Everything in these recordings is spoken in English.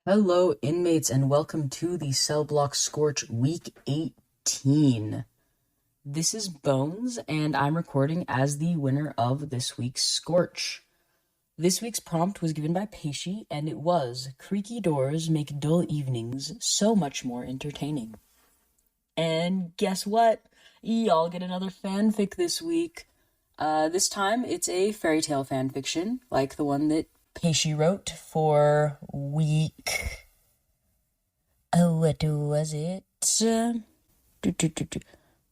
Hello, inmates, and welcome to the cellblock Scorch Week 18. This is Bones, and I'm recording as the winner of this week's Scorch. This week's prompt was given by Paishi, and it was, "Creaky doors make dull evenings so much more entertaining." And guess what? Y'all get another fanfic this week. This time, it's a fairy tale fanfiction, like the one that Paishi wrote for week... Oh, what was it?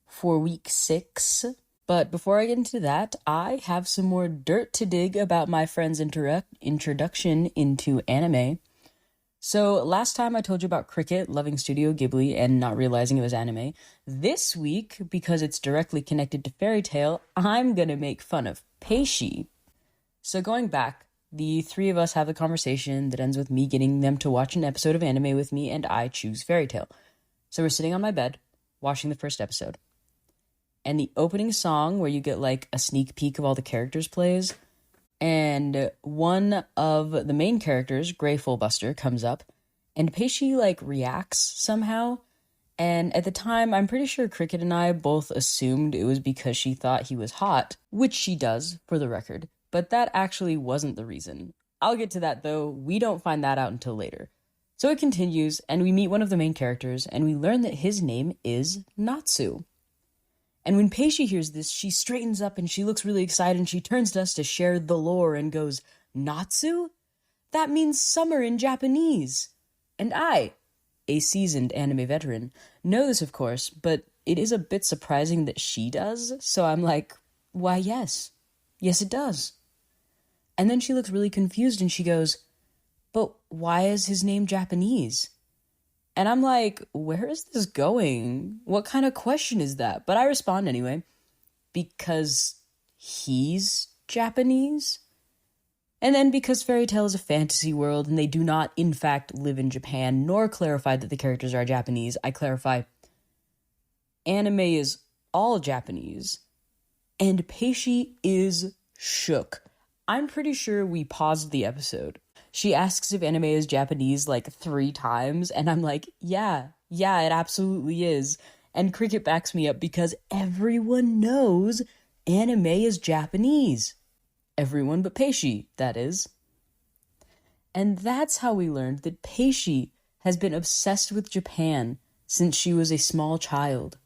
For week 6. But before I get into that, I have some more dirt to dig about my friend's introduction into anime. So last time I told you about Cricket loving Studio Ghibli and not realizing it was anime. This week, because it's directly connected to fairy tale, I'm gonna make fun of Peishi. So going back, the three of us have a conversation that ends with me getting them to watch an episode of anime with me, and I choose fairy tale. So we're sitting on my bed, watching the first episode. And the opening song, where you get like a sneak peek of all the characters, plays. And one of the main characters, Grey Fullbuster, comes up, and Peishi like reacts somehow. And at the time, I'm pretty sure Cricket and I both assumed it was because she thought he was hot, which she does, for the record. But that actually wasn't the reason. I'll get to that though, we don't find that out until later. So it continues, and we meet one of the main characters, and we learn that his name is Natsu. And when Peishi hears this, she straightens up and she looks really excited, and she turns to us to share the lore and goes, "Natsu? That means summer in Japanese." And I, a seasoned anime veteran, know this of course, but it is a bit surprising that she does, so I'm like, why yes. Yes, it does. And then she looks really confused and she goes, "But why is his name Japanese?" And I'm like, where is this going? What kind of question is that? But I respond anyway, because he's Japanese? And then because fairy tale is a fantasy world and they do not, in fact, live in Japan, nor clarify that the characters are Japanese, I clarify, anime is all Japanese, and Peishi is shook. I'm pretty sure we paused the episode. She asks if anime is Japanese like 3 times, and I'm like, yeah, it absolutely is. And Cricket backs me up because everyone knows anime is Japanese. Everyone but Peishi, that is. And that's how we learned that Peishi has been obsessed with Japan since she was a small child.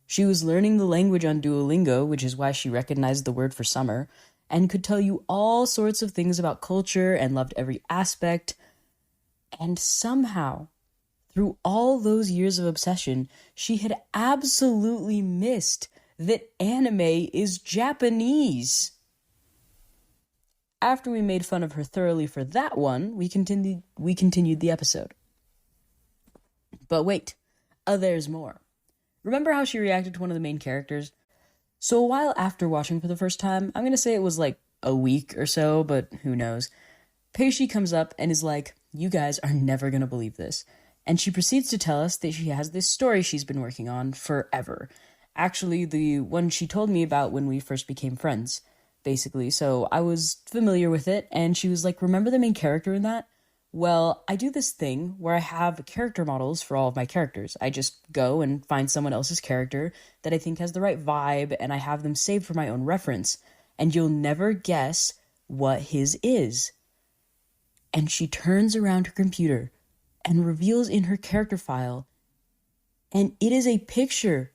She was learning the language on Duolingo, which is why she recognized the word for summer, and could tell you all sorts of things about culture and loved every aspect. And somehow, through all those years of obsession, she had absolutely missed that anime is Japanese. After we made fun of her thoroughly for that one, we continued the episode. But wait, there's more. Remember how she reacted to one of the main characters? So a while after watching for the first time, I'm going to say it was like a week or so, but who knows, Peishi comes up and is like, "You guys are never going to believe this." And she proceeds to tell us that she has this story she's been working on forever. Actually, the one she told me about when we first became friends, basically. So I was familiar with it, and she was like, "Remember the main character in that? Well, I do this thing where I have character models for all of my characters. I just go and find someone else's character that I think has the right vibe, and I have them saved for my own reference. And you'll never guess what his is." And she turns around her computer and reveals in her character file, and it is a picture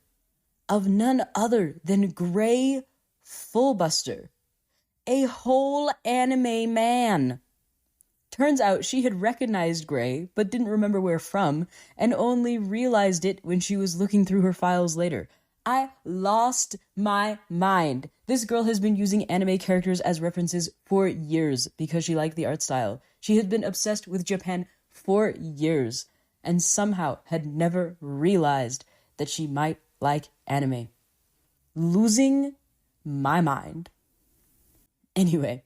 of none other than Grey Fullbuster, a whole anime man. Turns out she had recognized Grey, but didn't remember where from, and only realized it when she was looking through her files later. I lost my mind. This girl has been using anime characters as references for years because she liked the art style. She had been obsessed with Japan for years, and somehow had never realized that she might like anime. Losing my mind. Anyway,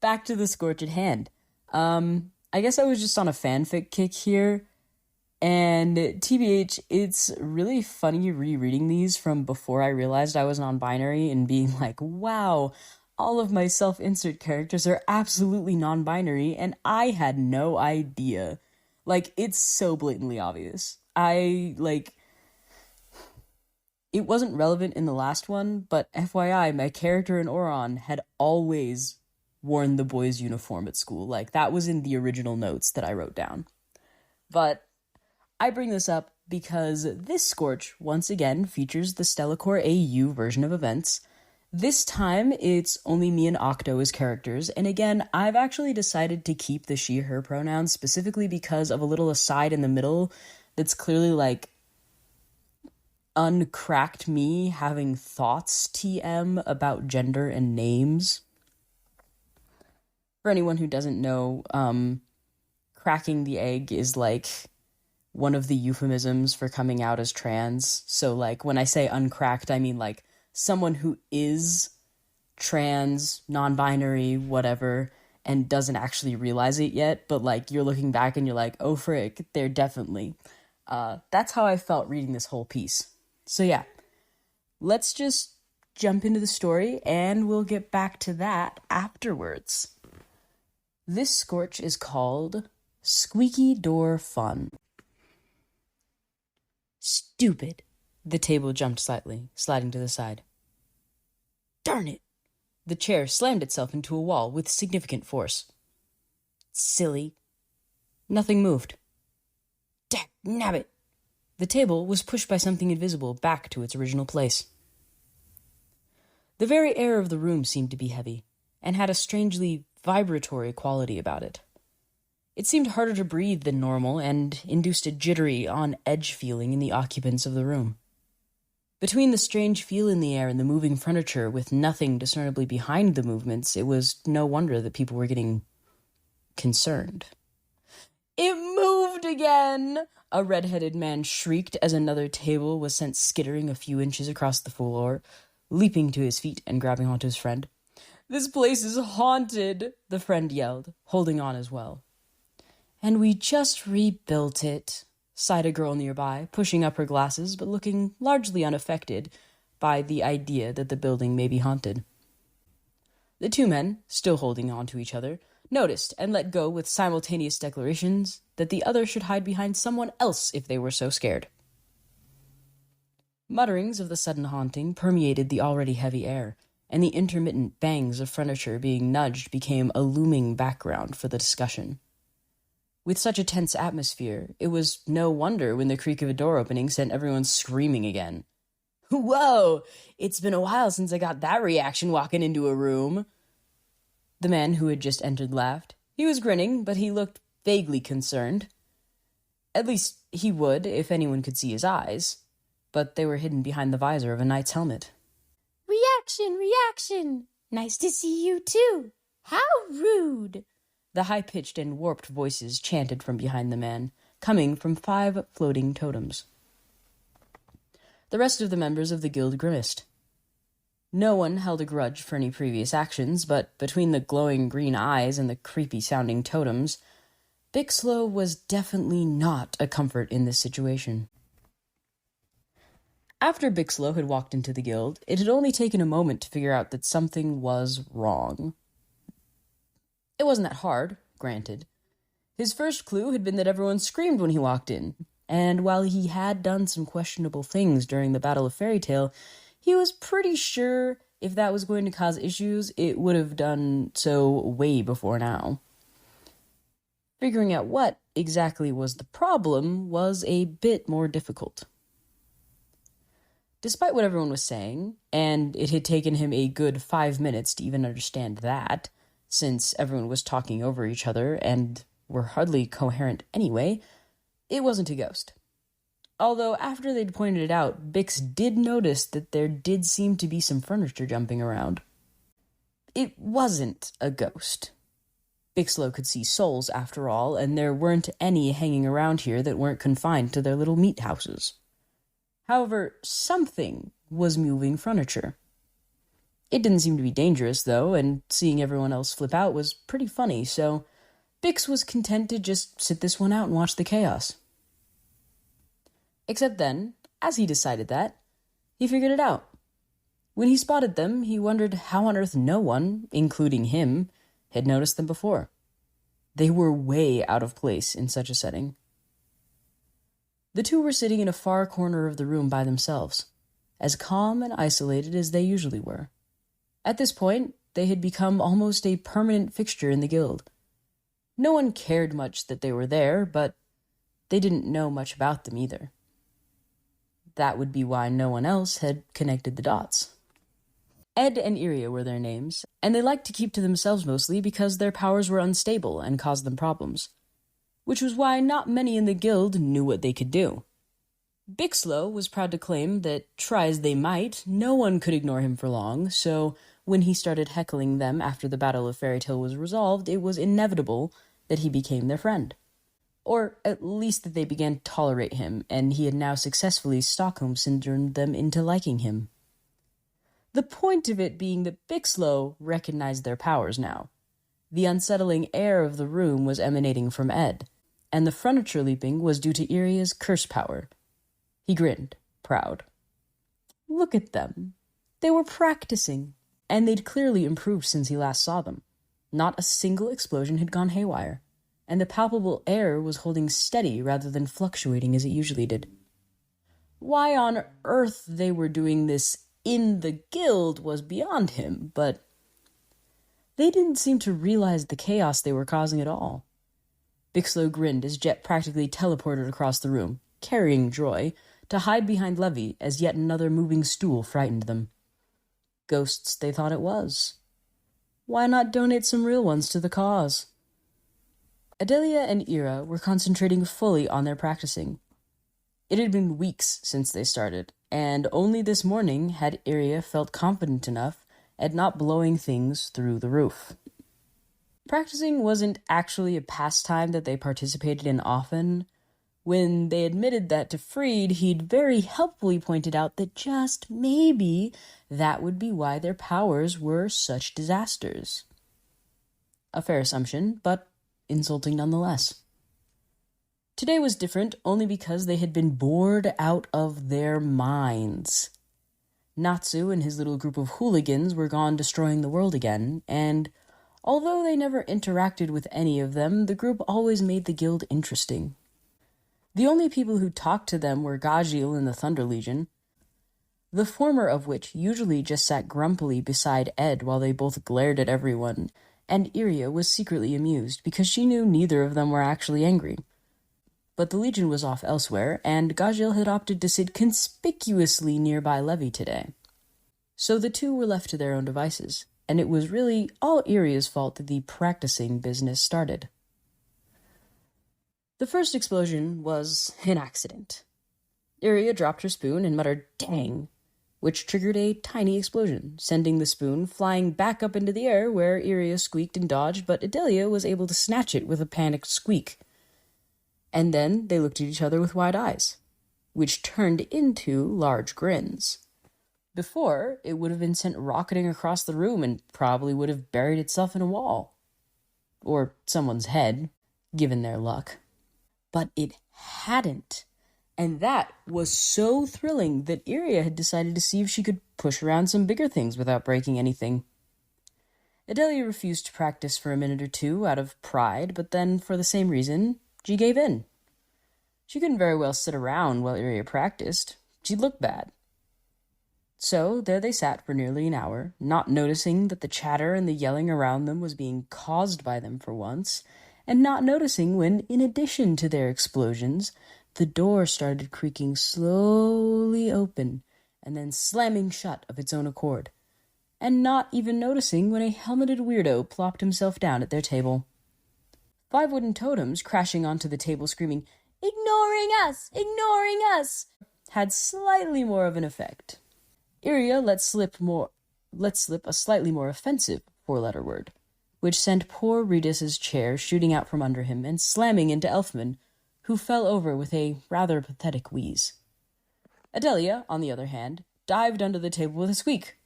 back to the Scorch at hand. I guess I was just on a fanfic kick here, and TBH, it's really funny rereading these from before I realized I was non-binary and being like, wow, all of my self-insert characters are absolutely non-binary, and I had no idea. Like, it's so blatantly obvious. It wasn't relevant in the last one, but FYI, my character in Oron had always worn the boys' uniform at school. Like, that was in the original notes that I wrote down. But I bring this up because this Scorch, once again, features the Stellacore AU version of events. This time, it's only me and Octo as characters, and again, I've actually decided to keep the she-her pronouns specifically because of a little aside in the middle that's clearly, like, uncracked me having thoughts TM about gender and names. For anyone who doesn't know, cracking the egg is, like, one of the euphemisms for coming out as trans. So, like, when I say uncracked, I mean, like, someone who is trans, non-binary, whatever, and doesn't actually realize it yet, but, like, you're looking back and you're like, oh, frick, they're definitely. That's how I felt reading this whole piece. So, yeah, let's just jump into the story, and we'll get back to that afterwards. This Scorch is called Squeaky Door Fun. Stupid. The table jumped slightly, sliding to the side. Darn it! The chair slammed itself into a wall with significant force. Silly. Nothing moved. Dagnabbit! The table was pushed by something invisible back to its original place. The very air of the room seemed to be heavy, and had a strangely vibratory quality about it. It seemed harder to breathe than normal, and induced a jittery, on-edge feeling in the occupants of the room. Between the strange feel in the air and the moving furniture, with nothing discernibly behind the movements, it was no wonder that people were getting concerned. It moved again! A red-headed man shrieked as another table was sent skittering a few inches across the floor, leaping to his feet and grabbing onto his friend. This place is haunted, the friend yelled, holding on as well. And we just rebuilt it, sighed a girl nearby, pushing up her glasses but looking largely unaffected by the idea that the building may be haunted. The two men, still holding on to each other, noticed and let go with simultaneous declarations that the other should hide behind someone else if they were so scared. Mutterings of the sudden haunting permeated the already heavy air, and the intermittent bangs of furniture being nudged became a looming background for the discussion. With such a tense atmosphere, it was no wonder when the creak of a door opening sent everyone screaming again. Whoa! It's been a while since I got that reaction walking into a room. The man who had just entered laughed. He was grinning, but he looked vaguely concerned. At least he would if anyone could see his eyes, but they were hidden behind the visor of a knight's helmet. Reaction! Reaction! Nice to see you too! How rude! The high-pitched and warped voices chanted from behind the man, coming from 5 floating totems. The rest of the members of the guild grimaced. No one held a grudge for any previous actions, but between the glowing green eyes and the creepy-sounding totems, Bixlow was definitely not a comfort in this situation. After Bixlow had walked into the guild, it had only taken a moment to figure out that something was wrong. It wasn't that hard, granted. His first clue had been that everyone screamed when he walked in, and while he had done some questionable things during the Battle of Fairytale, he was pretty sure if that was going to cause issues, it would have done so way before now. Figuring out what exactly was the problem was a bit more difficult. Despite what everyone was saying, and it had taken him a good 5 minutes to even understand that, since everyone was talking over each other and were hardly coherent anyway, it wasn't a ghost. Although after they'd pointed it out, Bix did notice that there did seem to be some furniture jumping around. It wasn't a ghost. Bixlow could see souls after all, and there weren't any hanging around here that weren't confined to their little meat houses. However, something was moving furniture. It didn't seem to be dangerous, though, and seeing everyone else flip out was pretty funny, so Bix was content to just sit this one out and watch the chaos. Except then, as he decided that, he figured it out. When he spotted them, he wondered how on earth no one, including him, had noticed them before. They were way out of place in such a setting. The two were sitting in a far corner of the room by themselves, as calm and isolated as they usually were. At this point, they had become almost a permanent fixture in the guild. No one cared much that they were there, but they didn't know much about them either. That would be why no one else had connected the dots. Ed and Iria were their names, and they liked to keep to themselves mostly because their powers were unstable and caused them problems, which was why not many in the guild knew what they could do. Bixlow was proud to claim that, try as they might, no one could ignore him for long, so when he started heckling them after the Battle of Fairytale was resolved, it was inevitable that he became their friend. Or at least that they began to tolerate him, and he had now successfully Stockholm syndromed them into liking him. The point of it being that Bixlow recognized their powers now. The unsettling air of the room was emanating from Ed, and the furniture leaping was due to Iria's curse power. He grinned, proud. Look at them. They were practicing, and they'd clearly improved since he last saw them. Not a single explosion had gone haywire, and the palpable air was holding steady rather than fluctuating as it usually did. Why on earth they were doing this in the guild was beyond him, but they didn't seem to realize the chaos they were causing at all. Bixlow grinned as Jet practically teleported across the room, carrying Joy, to hide behind Levy as yet another moving stool frightened them. Ghosts, they thought it was. Why not donate some real ones to the cause? Adelia and Ira were concentrating fully on their practicing. It had been weeks since they started, and only this morning had Iria felt confident enough at not blowing things through the roof. Practicing wasn't actually a pastime that they participated in often. When they admitted that to Freed, he'd very helpfully pointed out that just maybe that would be why their powers were such disasters. A fair assumption, but insulting nonetheless. Today was different only because they had been bored out of their minds. Natsu and his little group of hooligans were gone destroying the world again, and although they never interacted with any of them, the group always made the guild interesting. The only people who talked to them were Gajil and the Thunder Legion, the former of which usually just sat grumpily beside Ed while they both glared at everyone, and Iria was secretly amused because she knew neither of them were actually angry. But the Legion was off elsewhere, and Gajil had opted to sit conspicuously nearby Levy today. So the two were left to their own devices, and it was really all Iria's fault that the practicing business started. The first explosion was an accident. Iria dropped her spoon and muttered, "Dang," which triggered a tiny explosion, sending the spoon flying back up into the air where Iria squeaked and dodged, but Adelia was able to snatch it with a panicked squeak. And then they looked at each other with wide eyes, which turned into large grins. Before, it would have been sent rocketing across the room and probably would have buried itself in a wall. Or someone's head, given their luck. But it hadn't. And that was so thrilling that Iria had decided to see if she could push around some bigger things without breaking anything. Adelia refused to practice for a minute or two out of pride, but then, for the same reason, she gave in. She couldn't very well sit around while Iria practiced. She'd look bad. So there they sat for nearly an hour, not noticing that the chatter and the yelling around them was being caused by them for once, and not noticing when, in addition to their explosions, the door started creaking slowly open and then slamming shut of its own accord, and not even noticing when a helmeted weirdo plopped himself down at their table. 5 wooden totems crashing onto the table screaming, "Ignoring us! Ignoring us!" had slightly more of an effect. Iria let slip a slightly more offensive 4-letter word, which sent poor Redis's chair shooting out from under him and slamming into Elfman, who fell over with a rather pathetic wheeze. Adelia, on the other hand, dived under the table with a squeak.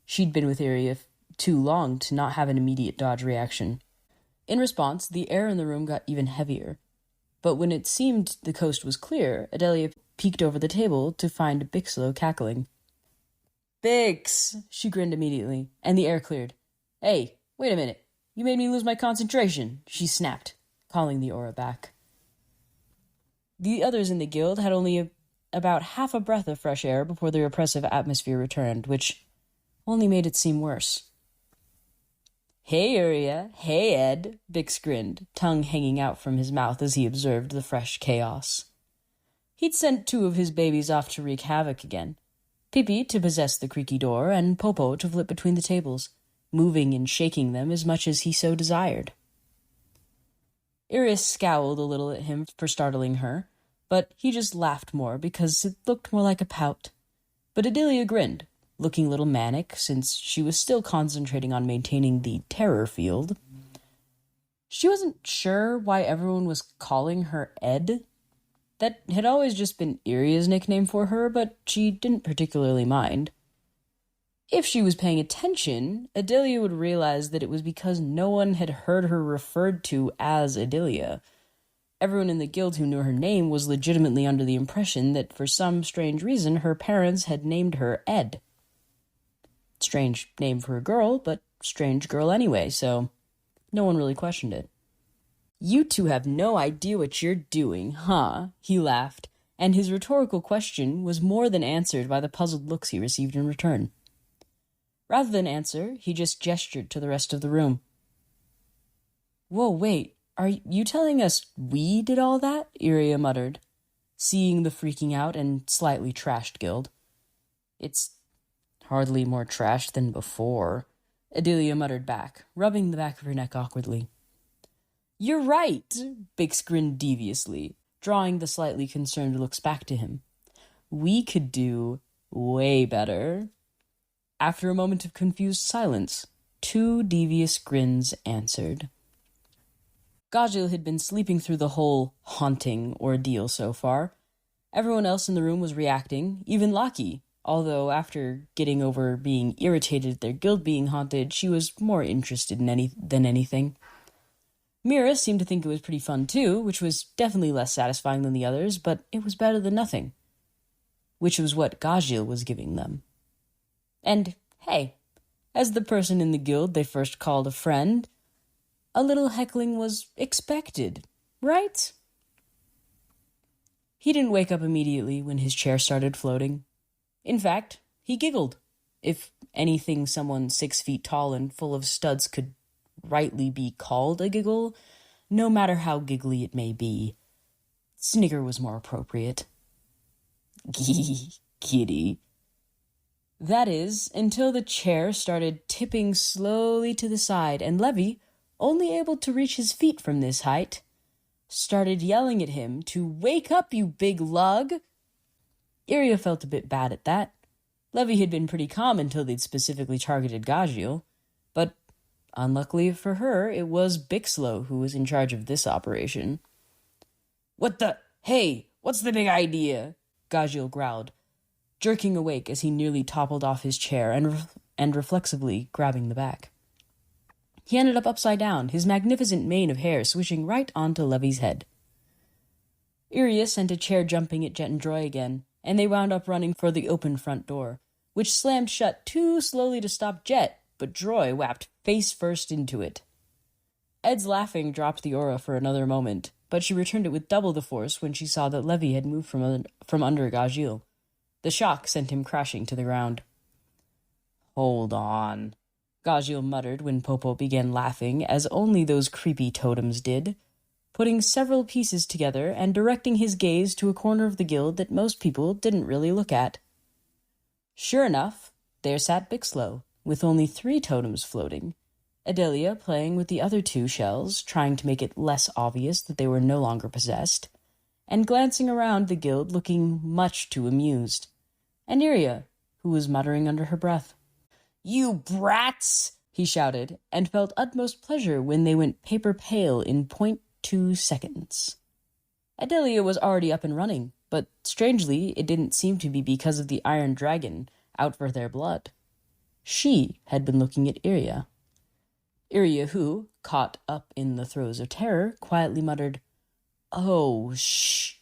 She'd been with Iria too long to not have an immediate dodge reaction. In response, the air in the room got even heavier. But when it seemed the coast was clear, Adelia peeked over the table to find Bixlow cackling. "Bix!" she grinned immediately, and the air cleared. "Hey, wait a minute. You made me lose my concentration, she snapped, calling the aura back. The others in the guild had only about half a breath of fresh air before the oppressive atmosphere returned, which only made it seem worse. Hey, Uriah. Hey, Ed, Bix grinned, tongue hanging out from his mouth as he observed the fresh chaos. He'd sent 2 of his babies off to wreak havoc again. Pippi to possess the creaky door, and Popo to flip between the tables, moving and shaking them as much as he so desired. Iris scowled a little at him for startling her, but he just laughed more because it looked more like a pout. But Adelia grinned, looking a little manic since she was still concentrating on maintaining the terror field. She wasn't sure why everyone was calling her Ed. That had always just been Iria's nickname for her, but she didn't particularly mind. If she was paying attention, Adelia would realize that it was because no one had heard her referred to as Adelia. Everyone in the guild who knew her name was legitimately under the impression that for some strange reason her parents had named her Ed. Strange name for a girl, but strange girl anyway, so no one really questioned it. You 2 have no idea what you're doing, huh? He laughed, and his rhetorical question was more than answered by the puzzled looks he received in return. Rather than answer, he just gestured to the rest of the room. Whoa, wait, are you telling us we did all that? Iria muttered, seeing the freaking out and slightly trashed guild. It's hardly more trashed than before, Adelia muttered back, rubbing the back of her neck awkwardly. You're right, Bix grinned deviously, drawing the slightly concerned looks back to him. We could do way better. After a moment of confused silence, 2 devious grins answered. Gajil had been sleeping through the whole haunting ordeal so far. Everyone else in the room was reacting, even Laki, although after getting over being irritated at their guild being haunted, she was more interested than anything. Mira seemed to think it was pretty fun too, which was definitely less satisfying than the others, but it was better than nothing, which was what Gajil was giving them. And, hey, as the person in the guild they first called a friend, a little heckling was expected, right? He didn't wake up immediately when his chair started floating. In fact, he giggled, if anything someone 6 feet tall and full of studs could rightly be called a giggle, no matter how giggly it may be. Snigger was more appropriate. Kitty. That is, until the chair started tipping slowly to the side, and Levy, only able to reach his feet from this height, started yelling at him to wake up, you big lug. Iria felt a bit bad at that. Levy had been pretty calm until they'd specifically targeted Gajil, but unluckily for her, it was Bixlow who was in charge of this operation. Hey, what's the big idea? Gajil growled, jerking awake as he nearly toppled off his chair and reflexively grabbing the back. He ended up upside down, his magnificent mane of hair swishing right onto Levy's head. Iria sent a chair jumping at Jet and Droy again, and they wound up running for the open front door, which slammed shut too slowly to stop Jet, but Droy whapped face first into it. Ed's laughing dropped the aura for another moment, but she returned it with double the force when she saw that Levy had moved from under Gajil. The shock sent him crashing to the ground. Hold on, Gajil muttered when Popo began laughing, as only those creepy totems did, putting several pieces together and directing his gaze to a corner of the guild that most people didn't really look at. Sure enough, there sat Bixlow, with only 3 totems floating, Adelia playing with the other 2 shells, trying to make it less obvious that they were no longer possessed, and glancing around the guild looking much too amused, and Iria, who was muttering under her breath. You brats! He shouted, and felt utmost pleasure when they went paper pale in 0.2 seconds. Adelia was already up and running, but strangely it didn't seem to be because of the Iron Dragon out for their blood. She had been looking at Iria. Iria, who, caught up in the throes of terror, quietly muttered, "Oh, shh."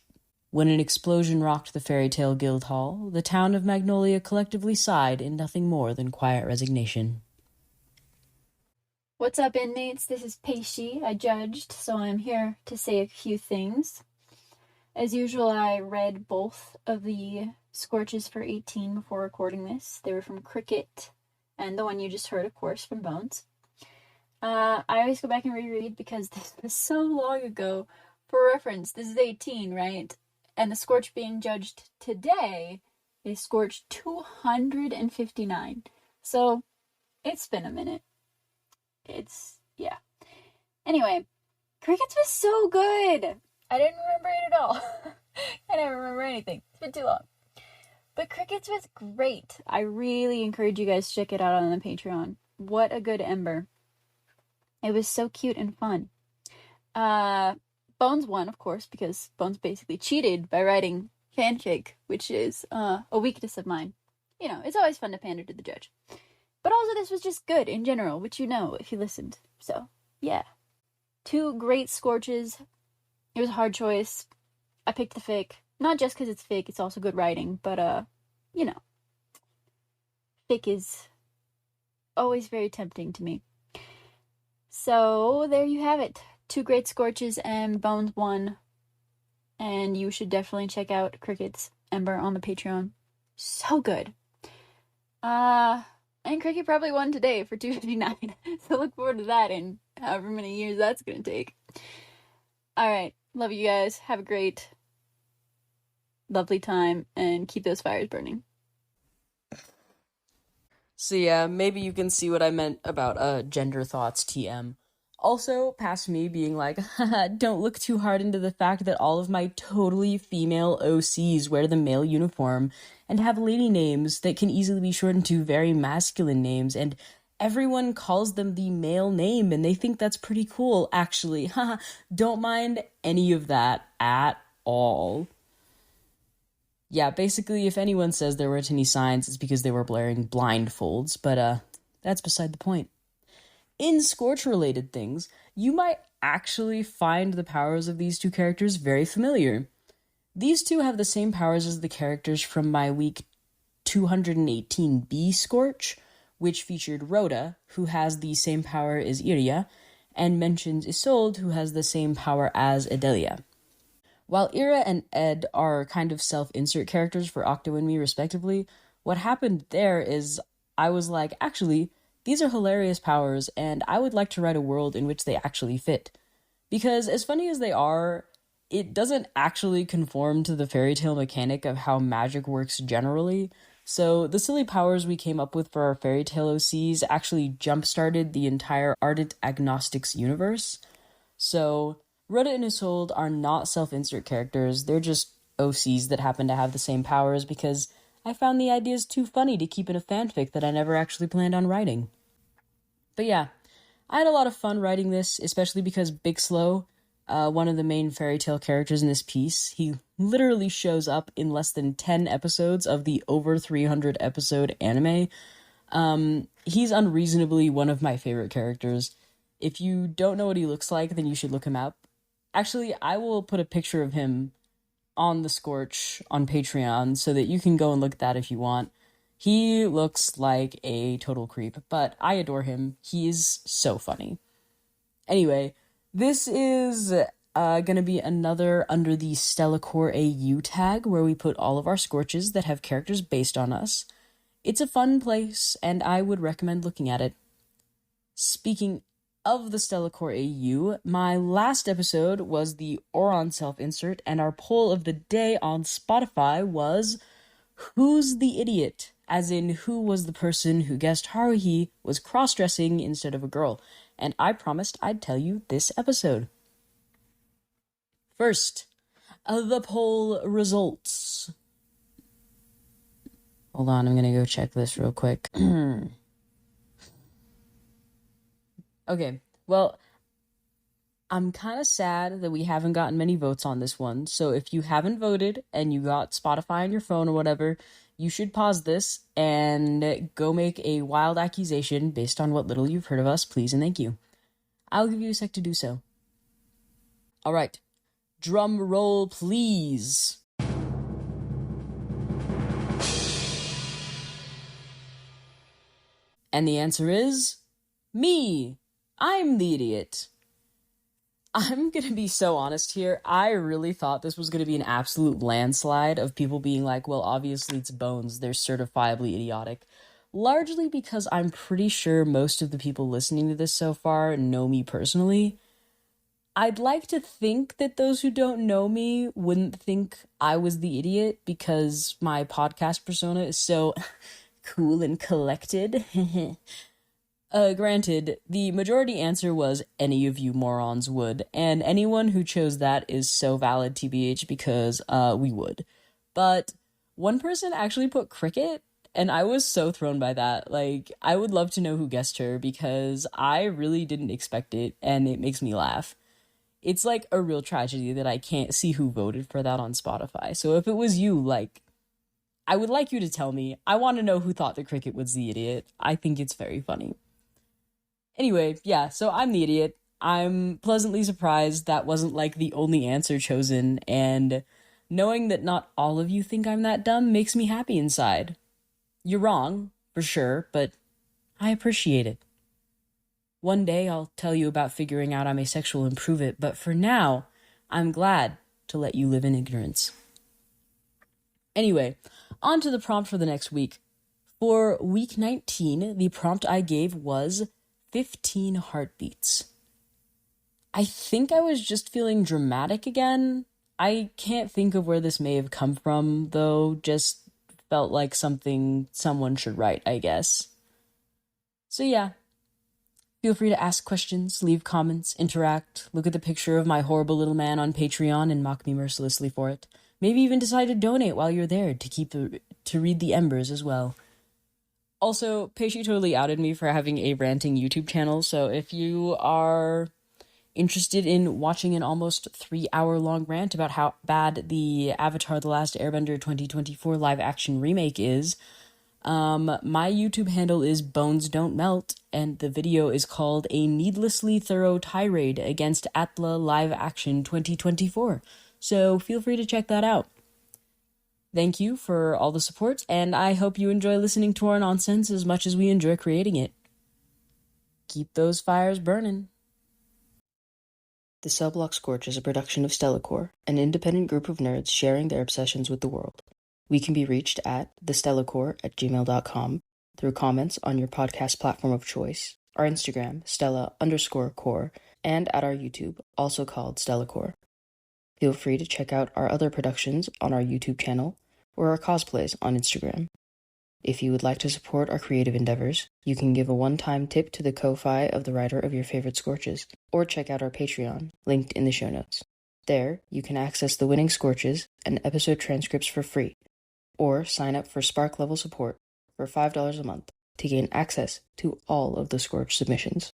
When an explosion rocked the Fairy Tale Guild Hall, the town of Magnolia collectively sighed in nothing more than quiet resignation. What's up, inmates? This is Peishi. I judged, so I'm here to say a few things. As usual, I read both of the Scorches for 18 before recording this. They were from Cricket, and the one you just heard, of course, from Bones. I always go back and reread because this was so long ago. For reference, this is 18, right? And the Scorch being judged today is Scorch 259. So, it's been a minute. Yeah. Anyway, Crickets was so good. I didn't remember it at all. I didn't remember anything. It's been too long. But Crickets was great. I really encourage you guys to check it out on the Patreon. What a good Ember. It was so cute and fun. Bones won, of course, because Bones basically cheated by writing fanfic, which is a weakness of mine. You know, it's always fun to pander to the judge. But also this was just good in general, which you know if you listened. So, yeah. 2 great Scorches. It was a hard choice. I picked the fic. Not just because it's fic, it's also good writing. But, you know. Fic is always very tempting to me. So, there you have it. 2 great Scorches and Bones won. And you should definitely check out Cricket's Ember on the Patreon. So good. And Creaky probably won today for 259. So look forward to that in however many years that's gonna take. Alright, love you guys. Have a great, lovely time, and keep those fires burning. So yeah, maybe you can see what I meant about gender thoughts TM. Also, past me being like, haha, don't look too hard into the fact that all of my totally female OCs wear the male uniform and have lady names that can easily be shortened to very masculine names, and everyone calls them the male name, and they think that's pretty cool, actually. Haha, don't mind any of that at all. Yeah, basically, if anyone says there weren't any signs, it's because they were wearing blindfolds, but that's beside the point. In Scorch-related things, you might actually find the powers of these 2 characters very familiar. These 2 have the same powers as the characters from my week 218B Scorch, which featured Rhoda, who has the same power as Iria, and mentions Isolde, who has the same power as Adelia. While Ira and Ed are kind of self-insert characters for Octo and me, respectively, what happened there is I was like, actually, these are hilarious powers, and I would like to write a world in which they actually fit. Because as funny as they are, it doesn't actually conform to the fairy tale mechanic of how magic works generally. So the silly powers we came up with for our fairy tale OCs actually jump-started the entire Ardent Agnostics universe. So Rhoda and Isolde are not self-insert characters, they're just OCs that happen to have the same powers because I found the ideas too funny to keep in a fanfic that I never actually planned on writing. But yeah, I had a lot of fun writing this, especially because Big Slow, one of the main fairy tale characters in this piece, he literally shows up in less than 10 episodes of the over 300 episode anime. He's unreasonably one of my favorite characters. If you don't know what he looks like, then you should look him up. Actually, I will put a picture of him on the Scorch on Patreon so that you can go and look at that if you want. He looks like a total creep, but I adore him. He is so funny. Anyway, this is gonna be another under the Stellacore AU tag where we put all of our Scorches that have characters based on us. It's a fun place, and I would recommend looking at it. Speaking of the Stellacore AU, my last episode was the Oron self-insert, and our poll of the day on Spotify was, who's the idiot? As in, who was the person who guessed Haruhi was cross-dressing instead of a girl? And I promised I'd tell you this episode. First, the poll results. Hold on, I'm gonna go check this real quick. Okay, well, I'm kind of sad that we haven't gotten many votes on this one, so if you haven't voted and you got Spotify on your phone or whatever, you should pause this and go make a wild accusation based on what little you've heard of us, please and thank you. I'll give you a sec to do so. Alright, drum roll please. And the answer is me. I'm the idiot. I'm gonna be so honest here. I really thought this was gonna be an absolute landslide of people being like, well, obviously it's Bones. They're certifiably idiotic. Largely because I'm pretty sure most of the people listening to this so far know me personally. I'd like to think that those who don't know me wouldn't think I was the idiot because my podcast persona is so cool and collected. Granted, the majority answer was any of you morons would, and anyone who chose that is so valid, TBH, because, we would. But one person actually put cricket, and I was so thrown by that. Like, I would love to know who guessed her, because I really didn't expect it, and it makes me laugh. It's like a real tragedy that I can't see who voted for that on Spotify. So if it was you, like, I would like you to tell me. I want to know who thought the cricket was the idiot. I think it's very funny. Anyway, yeah, so I'm the idiot. I'm pleasantly surprised that wasn't like the only answer chosen, and knowing that not all of you think I'm that dumb makes me happy inside. You're wrong, for sure, but I appreciate it. One day I'll tell you about figuring out I'm asexual and prove it, but for now, I'm glad to let you live in ignorance. Anyway, on to the prompt for the next week. For week 19, the prompt I gave was 15 heartbeats. I think I was just feeling dramatic again. I can't think of where this may have come from, though, just felt like something someone should write, I guess. So yeah, feel free to ask questions, leave comments, interact, look at the picture of my horrible little man on Patreon and mock me mercilessly for it. Maybe even decide to donate while you're there to read the embers as well. Also, Peishi totally outed me for having a ranting YouTube channel, so if you are interested in watching an almost 3-hour-long rant about how bad the Avatar The Last Airbender 2024 live-action remake is, my YouTube handle is Bones Don't Melt, and the video is called A Needlessly Thorough Tirade Against Atla Live Action 2024, so feel free to check that out. Thank you for all the support, and I hope you enjoy listening to our nonsense as much as we enjoy creating it. Keep those fires burning. The Cellblock Scorch is a production of Stellacore, an independent group of nerds sharing their obsessions with the world. We can be reached at thestellacore@gmail.com, through comments on your podcast platform of choice, our Instagram, Stella_core, and at our YouTube, also called Stellacore. Feel free to check out our other productions on our YouTube channel or our cosplays on Instagram. If you would like to support our creative endeavors, you can give a one-time tip to the Ko-Fi of the writer of your favorite Scorches, or check out our Patreon, linked in the show notes. There, you can access the winning Scorches and episode transcripts for free, or sign up for Spark level support for $5 a month to gain access to all of the Scorch submissions.